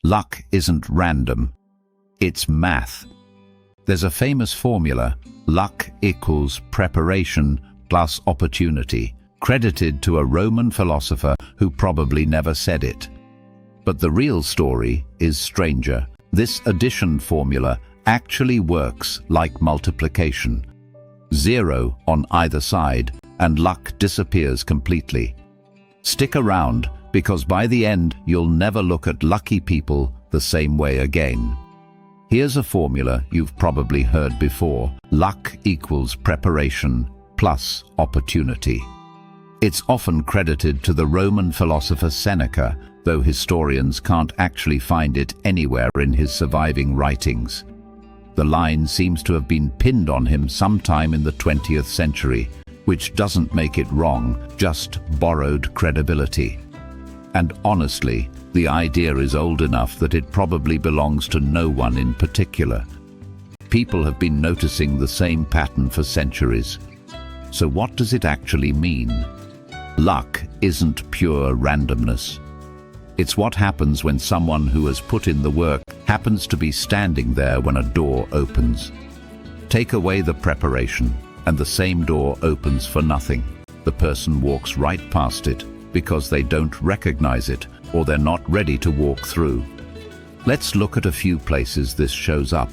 Luck isn't random. It's math. There's a famous formula, luck equals preparation plus opportunity, credited to a Roman philosopher who probably never said it. But the real story is stranger. This addition formula actually works like multiplication. 0 on either side, and luck disappears completely. Stick around, because by the end, you'll never look at lucky people the same way again. Here's a formula you've probably heard before. Luck equals preparation plus opportunity. It's often credited to the Roman philosopher Seneca, though historians can't actually find it anywhere in his surviving writings. The line seems to have been pinned on him sometime in the 20th century, which doesn't make it wrong, just borrowed credibility. And honestly, the idea is old enough that it probably belongs to no one in particular. People have been noticing the same pattern for centuries. So what does it actually mean? Luck isn't pure randomness. It's what happens when someone who has put in the work happens to be standing there when a door opens. Take away the preparation, and the same door opens for nothing. The person walks right past it because they don't recognize it or they're not ready to walk through. Let's look at a few places this shows up.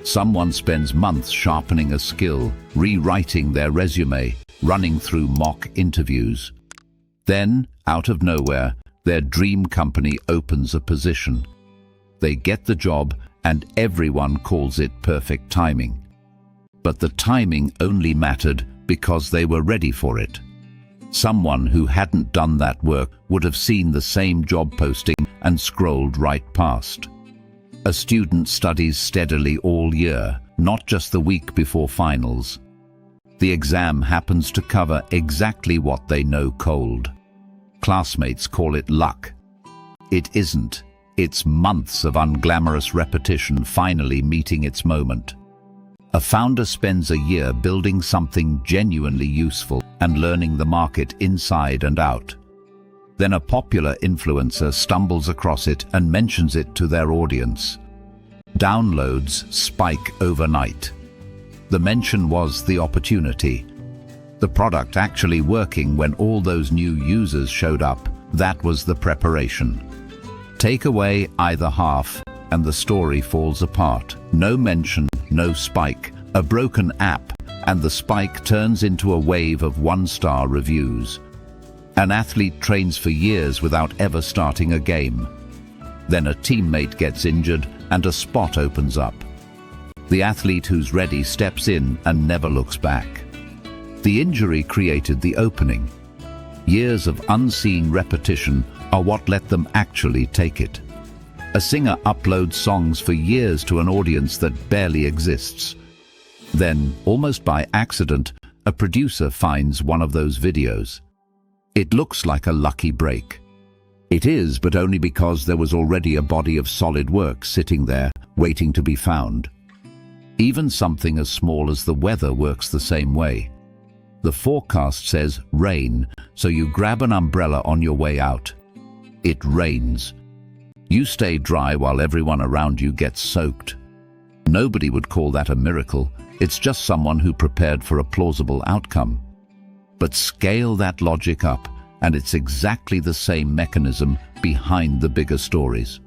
Someone spends months sharpening a skill, rewriting their resume, running through mock interviews. Then, out of nowhere, their dream company opens a position. They get the job and everyone calls it perfect timing. But the timing only mattered because they were ready for it. Someone who hadn't done that work would have seen the same job posting and scrolled right past. A student studies steadily all year, not just the week before finals. The exam happens to cover exactly what they know cold. Classmates call it luck. It isn't. It's months of unglamorous repetition finally meeting its moment. A founder spends a year building something genuinely useful and learning the market inside and out. Then a popular influencer stumbles across it and mentions it to their audience. Downloads spike overnight. The mention was the opportunity. The product actually working when all those new users showed up, that was the preparation. Take away either half and the story falls apart. No mention, no spike, a broken app, and the spike turns into a wave of one-star reviews. An athlete trains for years without ever starting a game. Then a teammate gets injured and a spot opens up. The athlete who's ready steps in and never looks back. The injury created the opening. Years of unseen repetition are what let them actually take it. A singer uploads songs for years to an audience that barely exists. Then, almost by accident, a producer finds one of those videos. It looks like a lucky break. It is, but only because there was already a body of solid work sitting there, waiting to be found. Even something as small as the weather works the same way. The forecast says rain, so you grab an umbrella on your way out. It rains. You stay dry while everyone around you gets soaked. Nobody would call that a miracle. It's just someone who prepared for a plausible outcome. But scale that logic up, and it's exactly the same mechanism behind the bigger stories.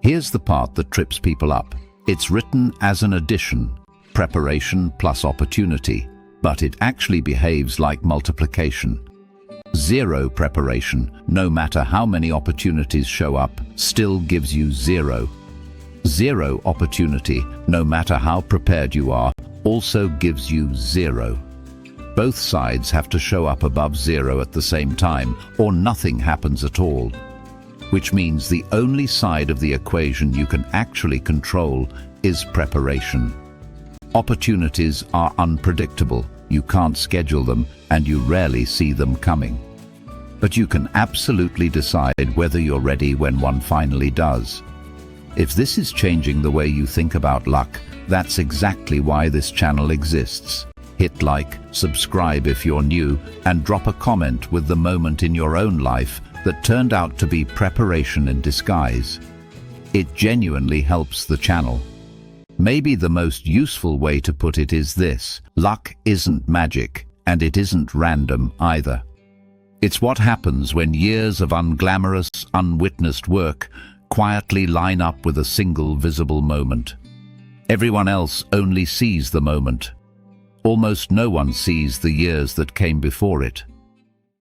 Here's the part that trips people up. It's written as an addition, preparation plus opportunity, but it actually behaves like multiplication. 0 preparation, no matter how many opportunities show up, still gives you 0. 0 opportunity, no matter how prepared you are, also gives you 0. Both sides have to show up above 0 at the same time, or nothing happens at all. Which means the only side of the equation you can actually control is preparation. Opportunities are unpredictable. You can't schedule them, and you rarely see them coming. But you can absolutely decide whether you're ready when one finally does. If this is changing the way you think about luck, that's exactly why this channel exists. Hit like, subscribe if you're new, and drop a comment with the moment in your own life that turned out to be preparation in disguise. It genuinely helps the channel. Maybe the most useful way to put it is this: luck isn't magic, and it isn't random either. It's what happens when years of unglamorous, unwitnessed work quietly line up with a single visible moment. Everyone else only sees the moment. Almost no one sees the years that came before it.